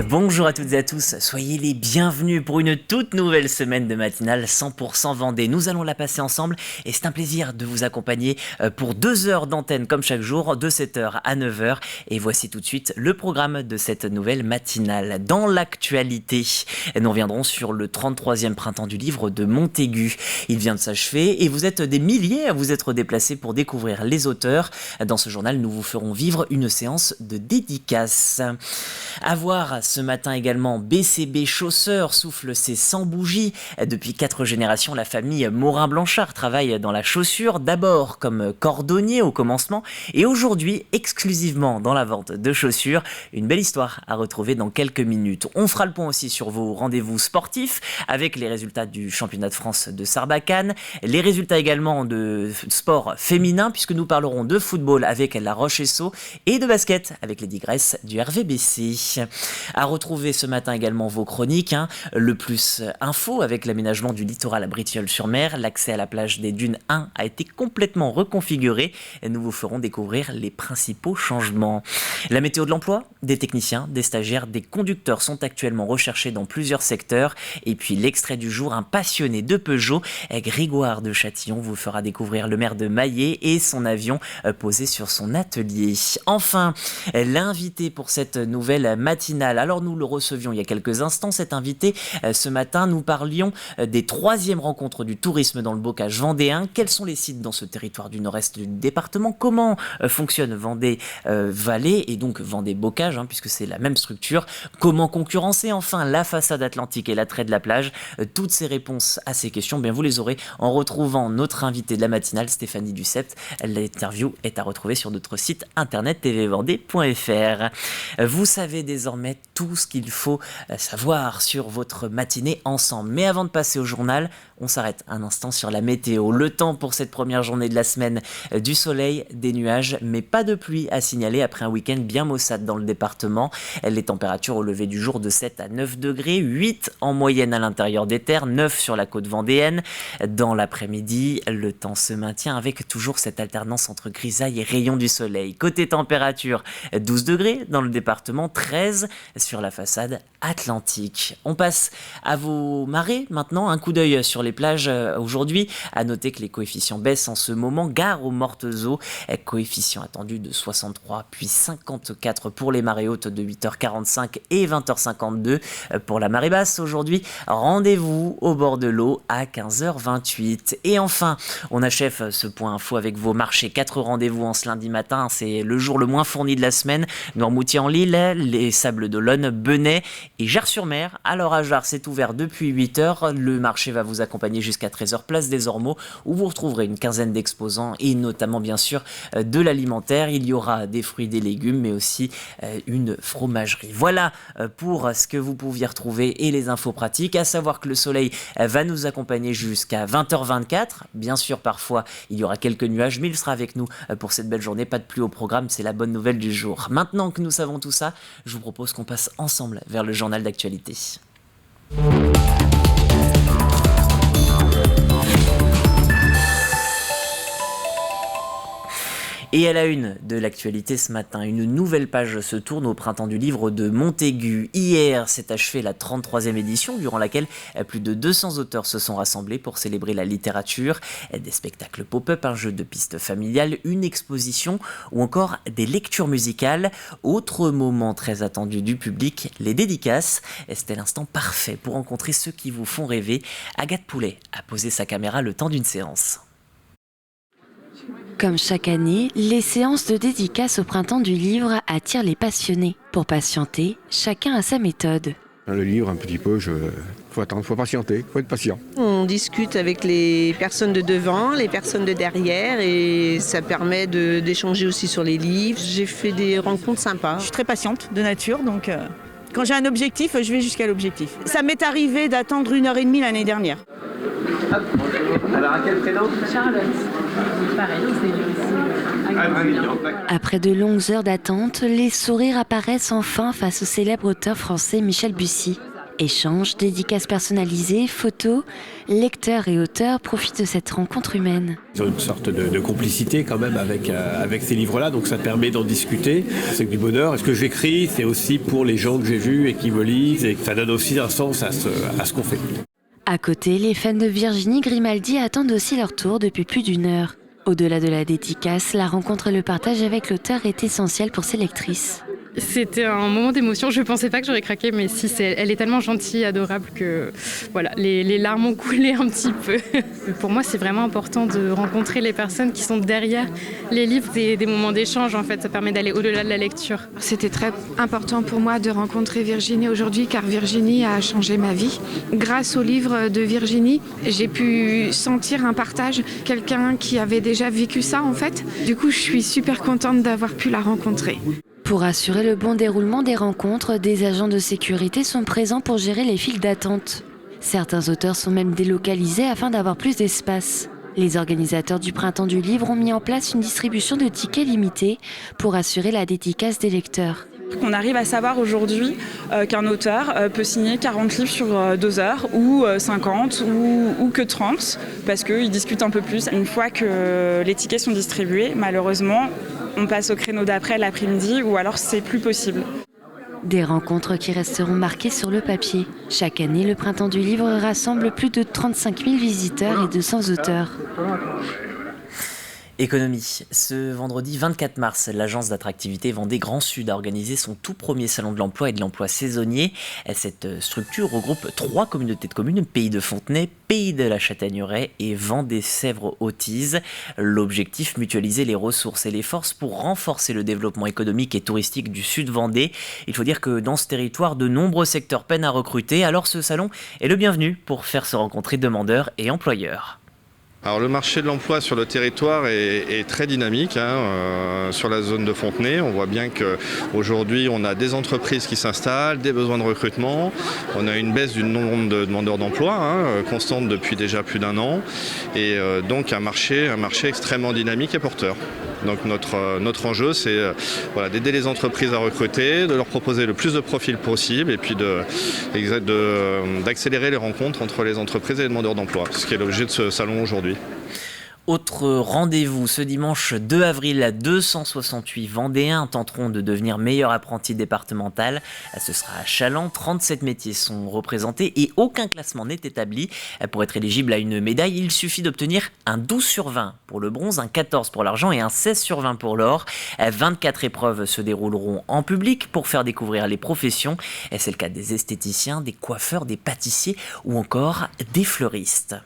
Bonjour à toutes et à tous, soyez les bienvenus pour une toute nouvelle semaine de matinale 100% Vendée. Nous allons la passer ensemble et c'est un plaisir de vous accompagner pour 2 heures d'antenne comme chaque jour, de 7h à 9h. Et voici tout de suite le programme de cette nouvelle matinale. Dans l'actualité, nous reviendrons sur le 33e printemps du livre de Montaigu. Il vient de s'achever et vous êtes des milliers à vous être déplacés pour découvrir les auteurs. Dans ce journal, nous vous ferons vivre une séance de dédicace. À voir ce matin également, BCB Chausseurs souffle ses 100 bougies. Depuis 4 générations, la famille Morin-Blanchard travaille dans la chaussure, d'abord comme cordonnier au commencement, et aujourd'hui exclusivement dans la vente de chaussures. Une belle histoire à retrouver dans quelques minutes. On fera le point aussi sur vos rendez-vous sportifs, avec les résultats du championnat de France de Sarbacane, les résultats également de sport féminin, puisque nous parlerons de football avec La Roche-Essau, et de basket avec les Digresses du RVBC. À retrouver ce matin également vos chroniques, le plus info avec l'aménagement du littoral à Britilleul-sur-Mer. L'accès à la plage des Dunes 1 a été complètement reconfiguré et nous vous ferons découvrir les principaux changements. La météo de l'emploi, des techniciens, des stagiaires, des conducteurs sont actuellement recherchés dans plusieurs secteurs. Et puis l'extrait du jour, un passionné de Peugeot, Grégoire de Châtillon, vous fera découvrir le maire de Maillé et son avion posé sur son atelier. Enfin, l'invité pour cette nouvelle matinale. Alors nous le recevions il y a quelques instants, cet invité. Ce matin, nous parlions des 3e rencontres du tourisme dans le bocage vendéen. Quels sont les sites dans ce territoire du nord-est du département? Comment fonctionne Vendée-Vallée et donc Vendée-Bocage, puisque c'est la même structure? Comment concurrencer enfin la façade atlantique et l'attrait de la plage? Toutes ces réponses à ces questions, vous les aurez en retrouvant notre invité de la matinale, Stéphanie Ducept. L'interview est à retrouver sur notre site internet tvvendée.fr. Vous savez désormais tout ce qu'il faut savoir sur votre matinée ensemble. Mais avant de passer au journal, on s'arrête un instant sur la météo. Le temps pour cette première journée de la semaine, du soleil, des nuages, mais pas de pluie à signaler après un week-end bien maussade dans le département. Les températures au lever du jour de 7 à 9 degrés, 8 en moyenne à l'intérieur des terres, 9 sur la côte vendéenne. Dans l'après-midi, le temps se maintient avec toujours cette alternance entre grisaille et rayons du soleil. Côté température, 12 degrés dans le département, 13 sur la façade atlantique. On passe à vos marées maintenant. Un coup d'œil sur les plages aujourd'hui. À noter que les coefficients baissent en ce moment. Gare aux mortes eaux. Coefficient attendu de 63 puis 54 pour les marées hautes de 8h45 et 20h52 pour la marée basse aujourd'hui. Rendez-vous au bord de l'eau à 15h28. Et enfin, on achève ce point info avec vos marchés. 4 rendez-vous en ce lundi matin. C'est le jour le moins fourni de la semaine. Noirmoutier-en-l'Île, les Sables d'Olonne, Benay et Jars-sur-Mer. Alors à Jars, c'est ouvert depuis 8h. Le marché va vous accompagner jusqu'à 13h, place des Ormeaux, où vous retrouverez une quinzaine d'exposants et notamment bien sûr de l'alimentaire. Il y aura des fruits, des légumes, mais aussi une fromagerie. Voilà pour ce que vous pouviez retrouver et les infos pratiques. À savoir que le soleil va nous accompagner jusqu'à 20h24. Bien sûr, parfois, il y aura quelques nuages, mais il sera avec nous pour cette belle journée. Pas de pluie au programme, c'est la bonne nouvelle du jour. Maintenant que nous savons tout ça, je vous propose qu'on passe ensemble vers le journal d'actualité. Et à la une de l'actualité ce matin, une nouvelle page se tourne au printemps du livre de Montaigu. Hier s'est achevée la 33e édition, durant laquelle plus de 200 auteurs se sont rassemblés pour célébrer la littérature. Des spectacles pop-up, un jeu de pistes familiales, une exposition ou encore des lectures musicales. Autre moment très attendu du public, les dédicaces. C'était l'instant parfait pour rencontrer ceux qui vous font rêver. Agathe Poulet a posé sa caméra le temps d'une séance. Comme chaque année, les séances de dédicace au printemps du livre attirent les passionnés. Pour patienter, chacun a sa méthode. Le livre, un petit peu, faut attendre, faut patienter, faut être patient. On discute avec les personnes de devant, les personnes de derrière et ça permet d'échanger aussi sur les livres. J'ai fait des rencontres sympas. Je suis très patiente de nature, donc quand j'ai un objectif, je vais jusqu'à l'objectif. Ça m'est arrivé d'attendre 1h30 l'année dernière. Hop, alors à quel prénom? Charlotte. Pareil, Après de longues heures d'attente, les sourires apparaissent enfin face au célèbre auteur français Michel Bussy. Échanges, dédicaces personnalisées, photos, lecteurs et auteurs profitent de cette rencontre humaine. Ils ont une sorte de complicité quand même avec ces livres-là, donc ça permet d'en discuter. C'est du bonheur. Et ce que j'écris, c'est aussi pour les gens que j'ai vus et qui me lisent, et ça donne aussi un sens à ce qu'on fait. À côté, les fans de Virginie Grimaldi attendent aussi leur tour depuis plus d'1 heure. Au-delà de la dédicace, la rencontre et le partage avec l'auteur est essentiel pour ses lectrices. C'était un moment d'émotion. Je ne pensais pas que j'aurais craqué, mais si, elle est tellement gentille, adorable que voilà, les larmes ont coulé un petit peu. Pour moi, c'est vraiment important de rencontrer les personnes qui sont derrière les livres, des moments d'échange. En fait, ça permet d'aller au-delà de la lecture. C'était très important pour moi de rencontrer Virginie aujourd'hui, car Virginie a changé ma vie. Grâce au livre de Virginie, j'ai pu sentir un partage, quelqu'un qui avait déjà vécu ça en fait. Du coup, je suis super contente d'avoir pu la rencontrer. Pour assurer le bon déroulement des rencontres, des agents de sécurité sont présents pour gérer les files d'attente. Certains auteurs sont même délocalisés afin d'avoir plus d'espace. Les organisateurs du Printemps du Livre ont mis en place une distribution de tickets limités pour assurer la dédicace des lecteurs. On arrive à savoir aujourd'hui qu'un auteur peut signer 40 livres sur 2 heures ou 50 ou que 30 parce qu'il discute un peu plus. Une fois que les tickets sont distribués, malheureusement, on passe au créneau d'après l'après-midi ou alors c'est plus possible. Des rencontres qui resteront marquées sur le papier. Chaque année, le Printemps du Livre rassemble plus de 35 000 visiteurs et 200 auteurs. Économie. Ce vendredi 24 mars, l'agence d'attractivité Vendée Grand Sud a organisé son tout premier salon de l'emploi et de l'emploi saisonnier. Cette structure regroupe 3 communautés de communes, Pays de Fontenay, Pays de la Châtaigneraie et Vendée-Sèvres-Autise. L'objectif, mutualiser les ressources et les forces pour renforcer le développement économique et touristique du sud Vendée. Il faut dire que dans ce territoire, de nombreux secteurs peinent à recruter, alors ce salon est le bienvenu pour faire se rencontrer demandeurs et employeurs. Alors le marché de l'emploi sur le territoire est très dynamique sur la zone de Fontenay. On voit bien qu'aujourd'hui on a des entreprises qui s'installent, des besoins de recrutement. On a une baisse du nombre de demandeurs d'emploi constante depuis déjà plus d'1 an. Et donc un marché extrêmement dynamique et porteur. Donc notre enjeu c'est d'aider les entreprises à recruter, de leur proposer le plus de profils possible et puis d'accélérer les rencontres entre les entreprises et les demandeurs d'emploi. Ce qui est l'objet de ce salon aujourd'hui. Autre rendez-vous, ce dimanche 2 avril, 268 Vendéens tenteront de devenir meilleurs apprentis départemental. Ce sera à Chaland, 37 métiers sont représentés et aucun classement n'est établi. Pour être éligible à une médaille, il suffit d'obtenir un 12 sur 20 pour le bronze, un 14 pour l'argent et un 16 sur 20 pour l'or. 24 épreuves se dérouleront en public pour faire découvrir les professions. C'est le cas des esthéticiens, des coiffeurs, des pâtissiers ou encore des fleuristes.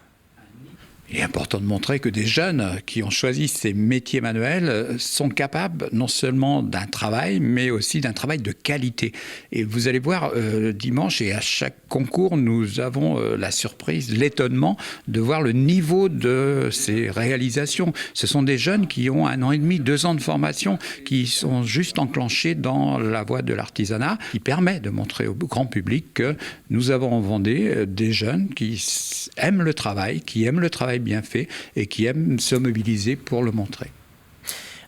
Il est important de montrer que des jeunes qui ont choisi ces métiers manuels sont capables non seulement d'un travail, mais aussi d'un travail de qualité. Et vous allez voir dimanche, et à chaque concours, nous avons la surprise, l'étonnement de voir le niveau de ces réalisations. Ce sont des jeunes qui ont 1 an et demi, 2 ans de formation, qui sont juste enclenchés dans la voie de l'artisanat, qui permet de montrer au grand public que nous avons en Vendée des jeunes qui aiment le travail bien fait et qui aiment se mobiliser pour le montrer.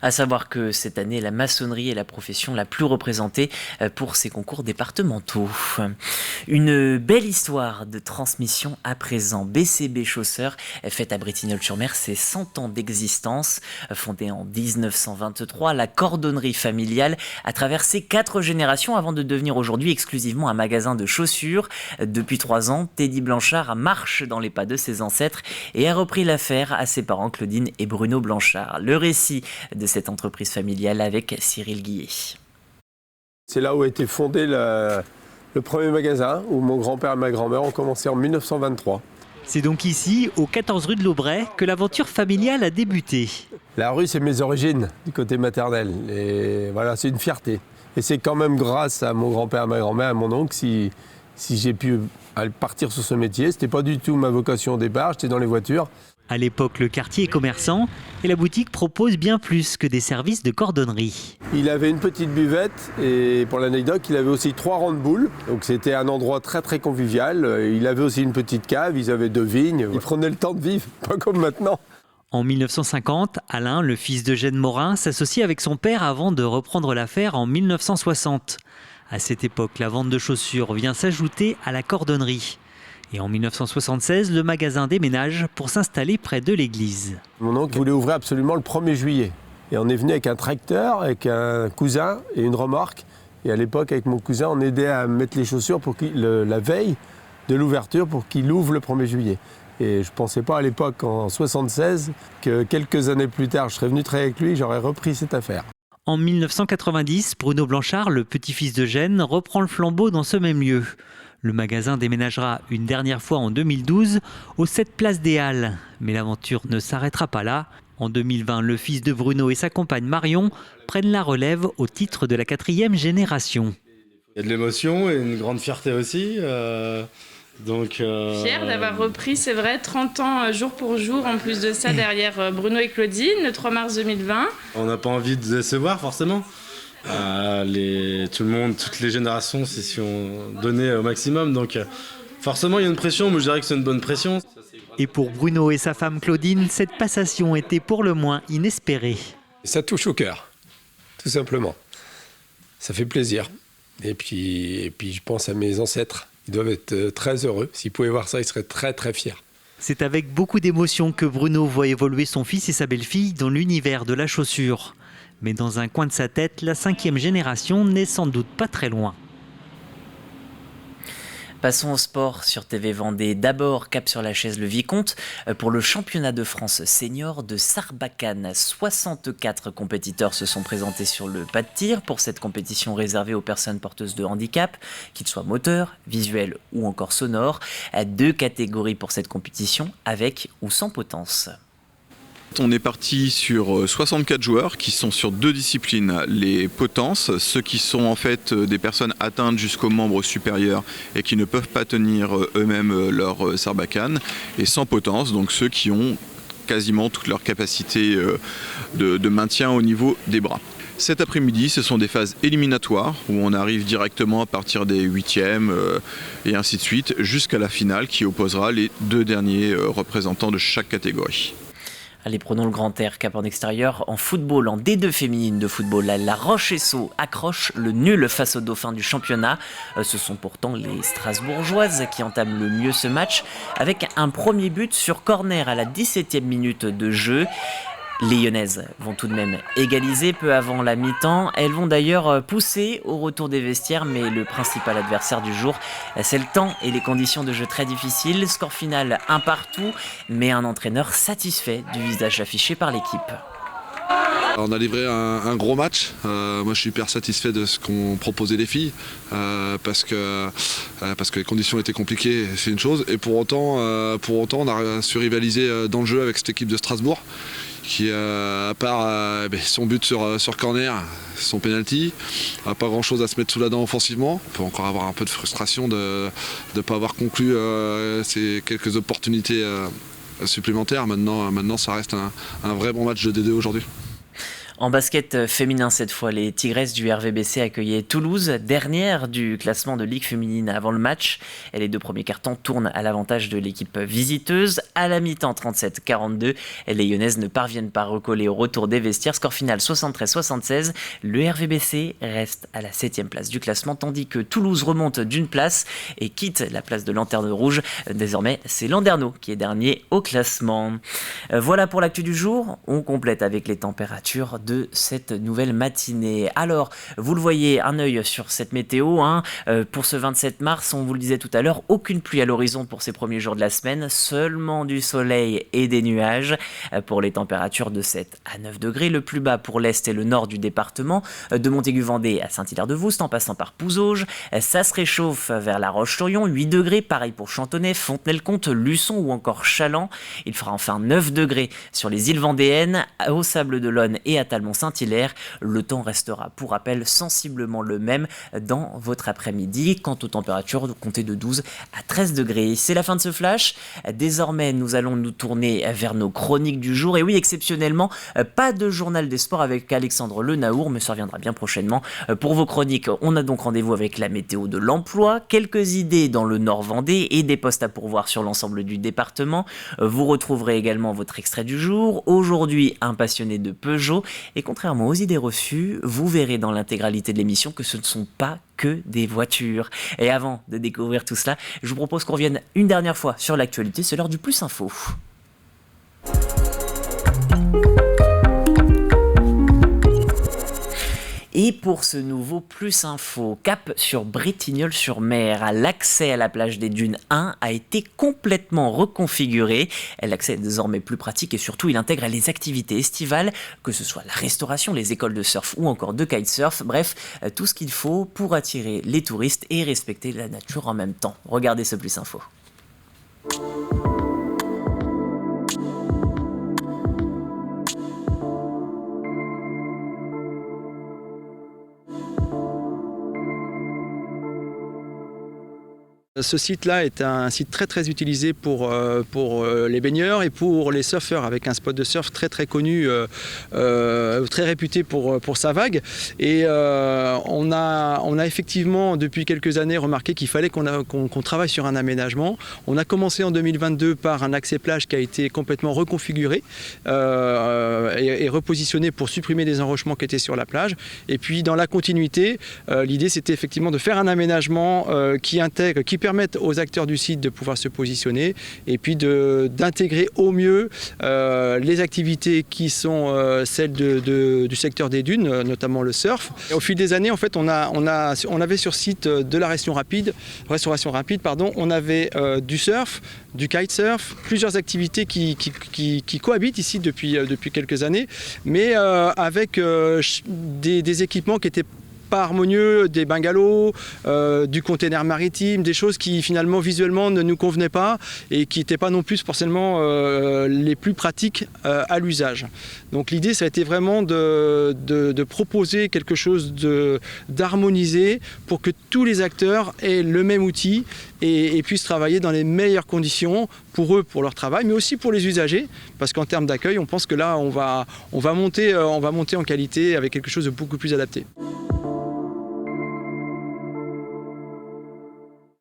À savoir que cette année, la maçonnerie est la profession la plus représentée pour ces concours départementaux. Une belle histoire de transmission à présent. BCB Chausseurs, fête à Bretignolles-sur-Mer, ses 100 ans d'existence. Fondée en 1923, la cordonnerie familiale a traversé 4 générations avant de devenir aujourd'hui exclusivement un magasin de chaussures. Depuis 3 ans, Teddy Blanchard marche dans les pas de ses ancêtres et a repris l'affaire à ses parents Claudine et Bruno Blanchard. Le récit de cette entreprise familiale avec Cyril Guillet. C'est là où a été fondé le premier magasin, où mon grand-père et ma grand-mère ont commencé en 1923. C'est donc ici, au 14 rue de l'Aubrais, que l'aventure familiale a débuté. La rue, c'est mes origines, du côté maternel. Et voilà, c'est une fierté. Et c'est quand même grâce à mon grand-père, à ma grand-mère, à mon oncle, si j'ai pu partir sur ce métier. C'était pas du tout ma vocation au départ, j'étais dans les voitures. À l'époque, le quartier est commerçant et la boutique propose bien plus que des services de cordonnerie. Il avait une petite buvette et pour l'anecdote, il avait aussi 3 rangs de boules. Donc c'était un endroit très très convivial. Il avait aussi une petite cave, ils avaient 2 vignes. Ils prenaient le temps de vivre, pas comme maintenant. En 1950, Alain, le fils d'Eugène Morin, s'associe avec son père avant de reprendre l'affaire en 1960. À cette époque, la vente de chaussures vient s'ajouter à la cordonnerie. Et en 1976, le magasin déménage pour s'installer près de l'église. Mon oncle voulait ouvrir absolument le 1er juillet. Et on est venu avec un tracteur, avec un cousin et une remorque. Et à l'époque, avec mon cousin, on aidait à mettre les chaussures pour la veille de l'ouverture pour qu'il ouvre le 1er juillet. Et je ne pensais pas à l'époque, en 1976, que quelques années plus tard, je serais venu travailler avec lui et j'aurais repris cette affaire. En 1990, Bruno Blanchard, le petit-fils de Gênes, reprend le flambeau dans ce même lieu. Le magasin déménagera une dernière fois en 2012 au 7 place des Halles. Mais l'aventure ne s'arrêtera pas là. En 2020, le fils de Bruno et sa compagne Marion prennent la relève au titre de la 4e génération. Il y a de l'émotion et une grande fierté aussi. Fier d'avoir repris, c'est vrai, 30 ans jour pour jour, en plus de ça, derrière Bruno et Claudine, le 3 mars 2020. On n'a pas envie de décevoir, forcément. Tout le monde, toutes les générations, c'est si on donnait au maximum. Donc forcément, il y a une pression, mais je dirais que c'est une bonne pression. Et pour Bruno et sa femme Claudine, cette passation était pour le moins inespérée. Ça touche au cœur, tout simplement. Ça fait plaisir. Et puis je pense à mes ancêtres. Ils doivent être très heureux. S'ils pouvaient voir ça, ils seraient très très fiers. C'est avec beaucoup d'émotion que Bruno voit évoluer son fils et sa belle-fille dans l'univers de la chaussure. Mais dans un coin de sa tête, la 5e génération n'est sans doute pas très loin. Passons au sport sur TV Vendée. D'abord, cap sur la chaise le Vicomte pour le championnat de France senior de Sarbacane. 64 compétiteurs se sont présentés sur le pas de tir pour cette compétition réservée aux personnes porteuses de handicap, qu'ils soient moteurs, visuels ou encore sonores. 2 catégories pour cette compétition, avec ou sans potence. On est parti sur 64 joueurs qui sont sur 2 disciplines, les potences, ceux qui sont en fait des personnes atteintes jusqu'aux membres supérieurs et qui ne peuvent pas tenir eux-mêmes leur sarbacane, et sans potence, donc ceux qui ont quasiment toute leur capacité de maintien au niveau des bras. Cet après-midi, ce sont des phases éliminatoires où on arrive directement à partir des 8e et ainsi de suite jusqu'à la finale qui opposera les 2 derniers représentants de chaque catégorie. Allez, prenons le grand air, cap en extérieur. En football, en D2 féminine de football, la Roche-Essau accroche le nul face aux dauphins du championnat. Ce sont pourtant les Strasbourgeoises qui entament le mieux ce match, avec un premier but sur corner à la 17e minute de jeu. Les Lyonnaises vont tout de même égaliser peu avant la mi-temps. Elles vont d'ailleurs pousser au retour des vestiaires, mais le principal adversaire du jour, c'est le temps et les conditions de jeu très difficiles. Score final 1 partout, mais un entraîneur satisfait du visage affiché par l'équipe. On a livré un gros match. Moi, je suis hyper satisfait de ce qu'ont proposé les filles parce que les conditions étaient compliquées, c'est une chose. Et pour autant, on a su rivaliser dans le jeu avec cette équipe de Strasbourg qui, à part son but sur corner, son penalty, n'a pas grand-chose à se mettre sous la dent offensivement. On peut encore avoir un peu de frustration de ne pas avoir conclu ces quelques opportunités supplémentaires. Maintenant, ça reste un vrai bon match de D2 aujourd'hui. En basket féminin cette fois, les Tigresses du RVBC accueillaient Toulouse, dernière du classement de Ligue féminine avant le match. Et les 2 premiers cartons tournent à l'avantage de l'équipe visiteuse. À la mi-temps 37-42, les Lyonnaises ne parviennent pas à recoller au retour des vestiaires. Score final 73-76. Le RVBC reste à la 7e place du classement, tandis que Toulouse remonte d'une place et quitte la place de Lanterne Rouge. Désormais, c'est Landerneau qui est dernier au classement. Voilà pour l'actu du jour. On complète avec les températures de cette nouvelle matinée. Alors, vous le voyez, un œil sur cette météo. Pour ce 27 mars, on vous le disait tout à l'heure, aucune pluie à l'horizon pour ces premiers jours de la semaine, seulement du soleil et des nuages. Pour les températures de 7 à 9 degrés, le plus bas pour l'est et le nord du département, de Montaigu-Vendée à Saint-Hilaire-de-Voust, en passant par Pouzauges. Ça se réchauffe vers La Roche-sur-Yon, 8 degrés, pareil pour Chantonnay, Fontenay-le-Comte, Luçon ou encore Chaland. Il fera enfin 9 degrés sur les îles vendéennes, au Sable-d'Olonne et à Talmont-Saint-Hilaire. Le temps restera, pour rappel, sensiblement le même dans votre après-midi. Quant aux températures, comptez de 12 à 13 degrés. C'est la fin de ce flash. Désormais, nous allons nous tourner vers nos chroniques du jour. Et oui, exceptionnellement, pas de journal des sports avec Alexandre Lenaour, mais ça reviendra bien prochainement. Pour vos chroniques, on a donc rendez-vous avec la météo de l'emploi, quelques idées dans le Nord Vendée et des postes à pourvoir sur l'ensemble du département. Vous retrouverez également votre extrait du jour. Aujourd'hui, un passionné de Peugeot Et contrairement aux idées reçues, vous verrez dans l'intégralité de l'émission que ce ne sont pas que des voitures. Et avant de découvrir tout cela, je vous propose qu'on revienne une dernière fois sur l'actualité, c'est l'heure du Plus Info. Et pour ce nouveau Plus Info, cap sur Bretignolles-sur-Mer, l'accès à la plage des Dunes 1 a été complètement reconfiguré. L'accès est désormais plus pratique et surtout il intègre les activités estivales, que ce soit la restauration, les écoles de surf ou encore de kitesurf, bref, tout ce qu'il faut pour attirer les touristes et respecter la nature en même temps. Regardez ce Plus Info. Ce site-là est un site très utilisé pour les baigneurs et pour les surfeurs, avec un spot de surf très connu, très réputé pour sa vague. Et on a effectivement depuis quelques années remarqué qu'il fallait qu'on travaille sur un aménagement. On a commencé en 2022 par un accès plage qui a été complètement reconfiguré et repositionné pour supprimer des enrochements qui étaient sur la plage. Et puis dans la continuité, l'idée c'était effectivement de faire un aménagement qui permettent aux acteurs du site de pouvoir se positionner et puis d'intégrer au mieux les activités qui sont celles du secteur des dunes, notamment le surf. Et au fil des années, en fait, on avait sur site de la restauration rapide, on avait du surf, du kitesurf, plusieurs activités qui cohabitent ici depuis quelques années, mais avec des équipements qui étaient pas harmonieux, des bungalows, du container maritime, des choses qui finalement visuellement ne nous convenaient pas et qui n'étaient pas non plus forcément les plus pratiques à l'usage. Donc l'idée ça a été vraiment de proposer quelque chose d'harmonisé pour que tous les acteurs aient le même outil et puissent travailler dans les meilleures conditions pour eux, pour leur travail, mais aussi pour les usagers, parce qu'en termes d'accueil, on pense que là on va monter en qualité avec quelque chose de beaucoup plus adapté.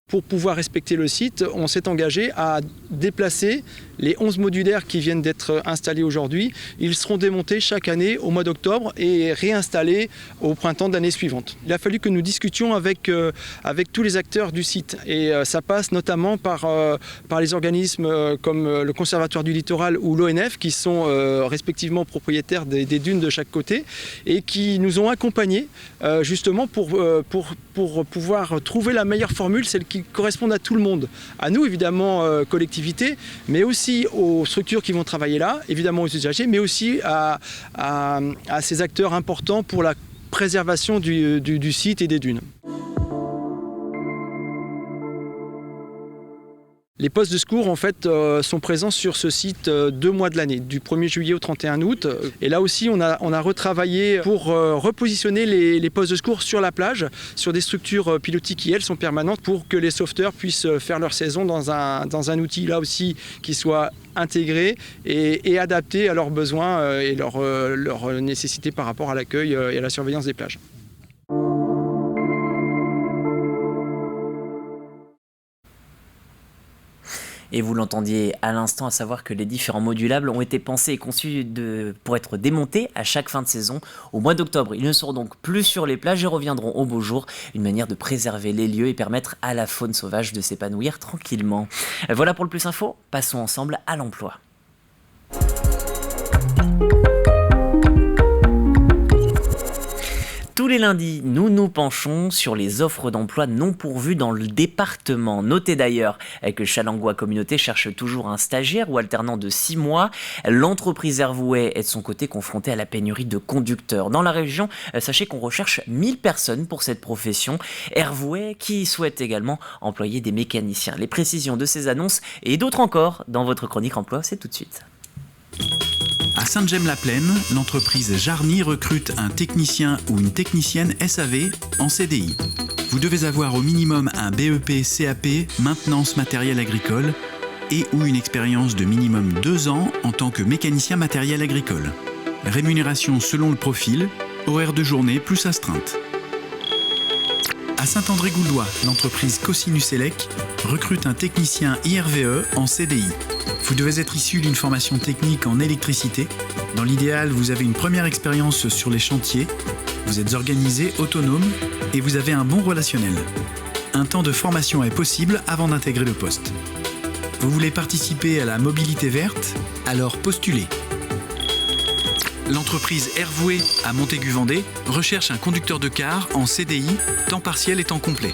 Pour pouvoir respecter le site, on s'est engagé à déplacer les 11 modulaires qui viennent d'être installés aujourd'hui. Ils seront démontés chaque année au mois d'octobre et réinstallés au printemps de l'année suivante. Il a fallu que nous discutions avec tous les acteurs du site et ça passe notamment par les organismes comme le Conservatoire du Littoral ou l'ONF qui sont respectivement propriétaires des dunes de chaque côté et qui nous ont accompagnés justement pour pouvoir trouver la meilleure formule, celle qui corresponde à tout le monde. À nous évidemment collectivités, mais aussi aux structures qui vont travailler là, évidemment aux usagers, mais aussi à ces acteurs importants pour la préservation du site et des dunes. Les postes de secours en fait sont présents sur ce site 2 mois de l'année, du 1er juillet au 31 août. Et là aussi on a retravaillé pour repositionner les postes de secours sur la plage, sur des structures pilotis qui elles sont permanentes pour que les sauveteurs puissent faire leur saison dans un outil là aussi qui soit intégré et adapté à leurs besoins et leurs nécessités par rapport à l'accueil et à la surveillance des plages. Et vous l'entendiez à l'instant, à savoir que les différents modulables ont été pensés et conçus pour être démontés à chaque fin de saison. Au mois d'octobre, ils ne seront donc plus sur les plages et reviendront au beau jour. Une manière de préserver les lieux et permettre à la faune sauvage de s'épanouir tranquillement. Voilà pour le Plus Info, passons ensemble à l'emploi. Tous les lundis, nous nous penchons sur les offres d'emploi non pourvues dans le département. Notez d'ailleurs que Challengois Communauté cherche toujours un stagiaire ou alternant de 6 mois. L'entreprise Hervouet est de son côté confrontée à la pénurie de conducteurs. Dans la région, sachez qu'on recherche 1000 personnes pour cette profession. Hervouet qui souhaite également employer des mécaniciens. Les précisions de ces annonces et d'autres encore dans votre chronique emploi, c'est tout de suite. À Sainte-Gemme-la-Plaine, l'entreprise Jarny recrute un technicien ou une technicienne SAV en CDI. Vous devez avoir au minimum un BEP CAP maintenance matériel agricole et ou une expérience de minimum 2 ans en tant que mécanicien matériel agricole. Rémunération selon le profil, horaire de journée plus astreinte. À Saint-André-Gouldois, l'entreprise Cosinus Elec recrute un technicien IRVE en CDI. Vous devez être issu d'une formation technique en électricité. Dans l'idéal, vous avez une première expérience sur les chantiers, vous êtes organisé, autonome et vous avez un bon relationnel. Un temps de formation est possible avant d'intégrer le poste. Vous voulez participer à la mobilité verte? Alors postulez. L'entreprise Hervoué à Montaigu-Vendée recherche un conducteur de car en CDI, temps partiel et temps complet.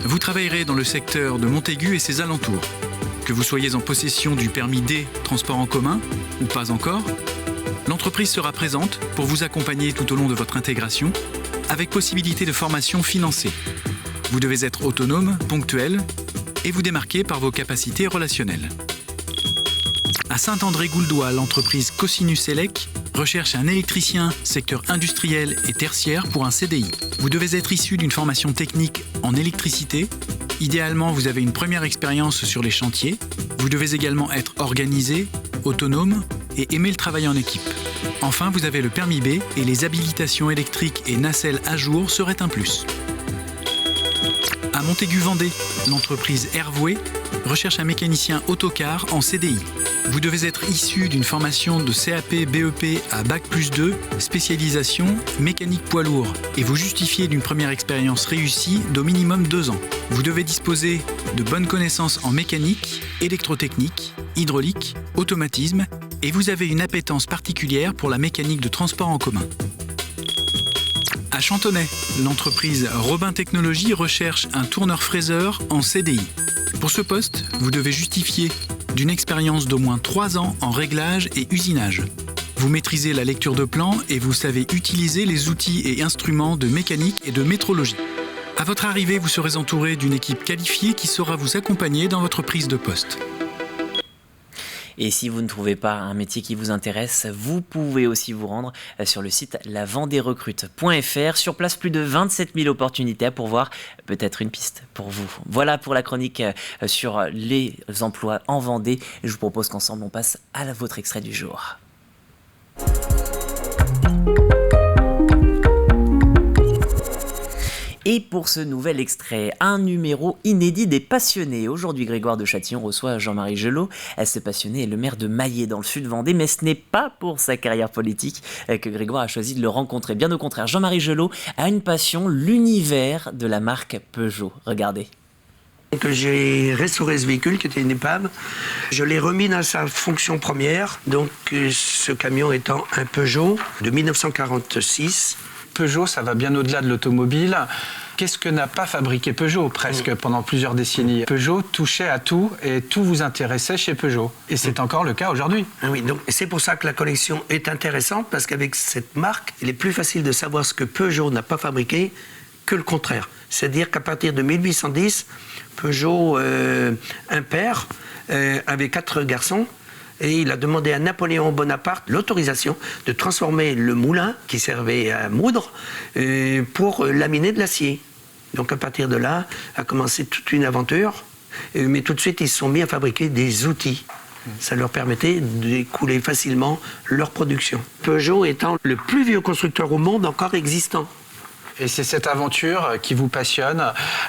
Vous travaillerez dans le secteur de Montaigu et ses alentours. Que vous soyez en possession du permis D, transport en commun, ou pas encore, l'entreprise sera présente pour vous accompagner tout au long de votre intégration, avec possibilité de formation financée. Vous devez être autonome, ponctuel, et vous démarquer par vos capacités relationnelles. À Saint-André-Gouldois, l'entreprise Cosinus Elec recherche un électricien secteur industriel et tertiaire pour un CDI. Vous devez être issu d'une formation technique en électricité. Idéalement, vous avez une première expérience sur les chantiers. Vous devez également être organisé, autonome et aimer le travail en équipe. Enfin, vous avez le permis B et les habilitations électriques et nacelles à jour seraient un plus. À Montaigu-Vendée, l'entreprise Hervoué recherche un mécanicien autocar en CDI. Vous devez être issu d'une formation de CAP BEP à Bac+2, spécialisation mécanique poids lourd, et vous justifiez d'une première expérience réussie d'au minimum 2 ans. Vous devez disposer de bonnes connaissances en mécanique, électrotechnique, hydraulique, automatisme, et vous avez une appétence particulière pour la mécanique de transport en commun. À Chantonnay, l'entreprise Robin Technologies recherche un tourneur-fraiseur en CDI. Pour ce poste, vous devez justifier d'une expérience d'au moins 3 ans en réglage et usinage. Vous maîtrisez la lecture de plans et vous savez utiliser les outils et instruments de mécanique et de métrologie. À votre arrivée, vous serez entouré d'une équipe qualifiée qui saura vous accompagner dans votre prise de poste. Et si vous ne trouvez pas un métier qui vous intéresse, vous pouvez aussi vous rendre sur le site lavendéerecrute.fr. Sur place, plus de 27 000 opportunités à pourvoir, peut-être une piste pour vous. Voilà pour la chronique sur les emplois en Vendée. Je vous propose qu'ensemble, on passe à votre extrait du jour. Et pour ce nouvel extrait, un numéro inédit des passionnés. Aujourd'hui, Grégoire de Châtillon reçoit Jean-Marie Gelot. Ce passionné est le maire de Maillé dans le sud Vendée, mais ce n'est pas pour sa carrière politique que Grégoire a choisi de le rencontrer. Bien au contraire, Jean-Marie Gelot a une passion, l'univers de la marque Peugeot. Regardez. Donc, j'ai restauré ce véhicule qui était une épave. Je l'ai remis dans sa fonction première. Donc ce camion étant un Peugeot de 1946. Peugeot, ça va bien au-delà de l'automobile. Qu'est-ce que n'a pas fabriqué Peugeot presque pendant plusieurs décennies? Peugeot touchait à tout et tout vous intéressait chez Peugeot. Et c'est encore le cas aujourd'hui. Oui, donc c'est pour ça que la collection est intéressante parce qu'avec cette marque, il est plus facile de savoir ce que Peugeot n'a pas fabriqué que le contraire. C'est-à-dire qu'à partir de 1810, Peugeot, un père, avait 4 garçons. Et il a demandé à Napoléon Bonaparte l'autorisation de transformer le moulin qui servait à moudre pour laminer de l'acier. Donc à partir de là, a commencé toute une aventure. Mais tout de suite, ils se sont mis à fabriquer des outils. Ça leur permettait d'écouler facilement leur production. Peugeot étant le plus vieux constructeur au monde encore existant. Et c'est cette aventure qui vous passionne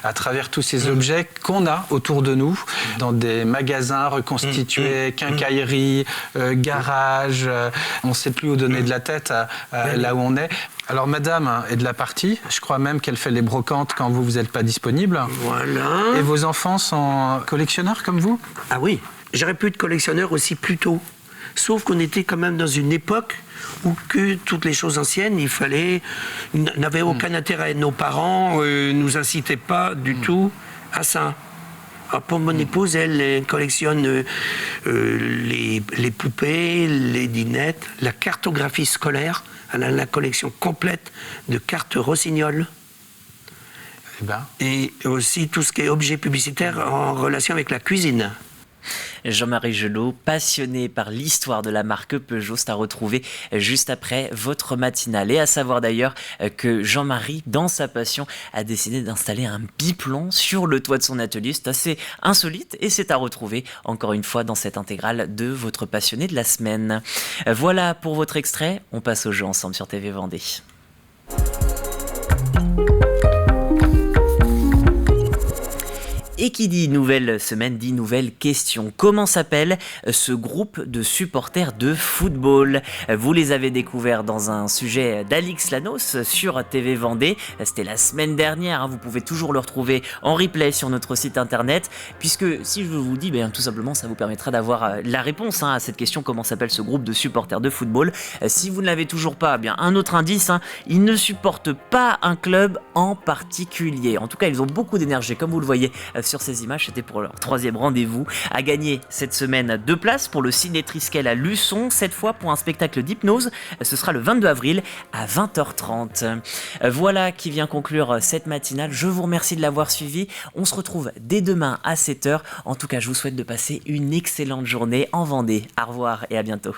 à travers tous ces objets qu'on a autour de nous, dans des magasins reconstitués, quincailleries, garages. On ne sait plus où donner de la tête là où on est. Alors madame est de la partie, je crois même qu'elle fait les brocantes quand vous n'êtes pas disponible. Voilà. Et vos enfants sont collectionneurs comme vous? Ah oui, j'aurais pu être collectionneur aussi plus tôt. Sauf qu'on était quand même dans une époque où que toutes les choses anciennes, n'avaient aucun intérêt. Nos parents nous incitaient pas du tout à ça. Alors pour mon épouse, elle collectionne les poupées, les dinettes, la cartographie scolaire. Elle a la collection complète de cartes Rossignol. Et aussi tout ce qui est objet publicitaire en relation avec la cuisine. Jean-Marie Gelot, passionné par l'histoire de la marque Peugeot, c'est à retrouver juste après votre matinale. Et à savoir d'ailleurs que Jean-Marie, dans sa passion, a décidé d'installer un biplan sur le toit de son atelier. C'est assez insolite et c'est à retrouver encore une fois dans cette intégrale de votre passionné de la semaine. Voilà pour votre extrait, on passe au jeu ensemble sur TV Vendée. Et qui dit nouvelle semaine dit nouvelle question. Comment s'appelle ce groupe de supporters de football? Vous les avez découverts dans un sujet d'Alix Lanos sur TV Vendée. C'était la semaine dernière. Vous pouvez toujours le retrouver en replay sur notre site internet. Puisque si je vous dis, tout simplement, ça vous permettra d'avoir la réponse à cette question. Comment s'appelle ce groupe de supporters de football? Si vous ne l'avez toujours pas, un autre indice, ils ne supportent pas un club en particulier. En tout cas, ils ont beaucoup d'énergie, comme vous le voyez sur ces images. C'était pour leur 3e rendez-vous. À gagner cette semaine 2 places pour le Ciné Triskel à Luçon, cette fois pour un spectacle d'hypnose. Ce sera le 22 avril à 20h30. Voilà qui vient conclure cette matinale. Je vous remercie de l'avoir suivi. On se retrouve dès demain à 7h. En tout cas, je vous souhaite de passer une excellente journée en Vendée. Au revoir et à bientôt.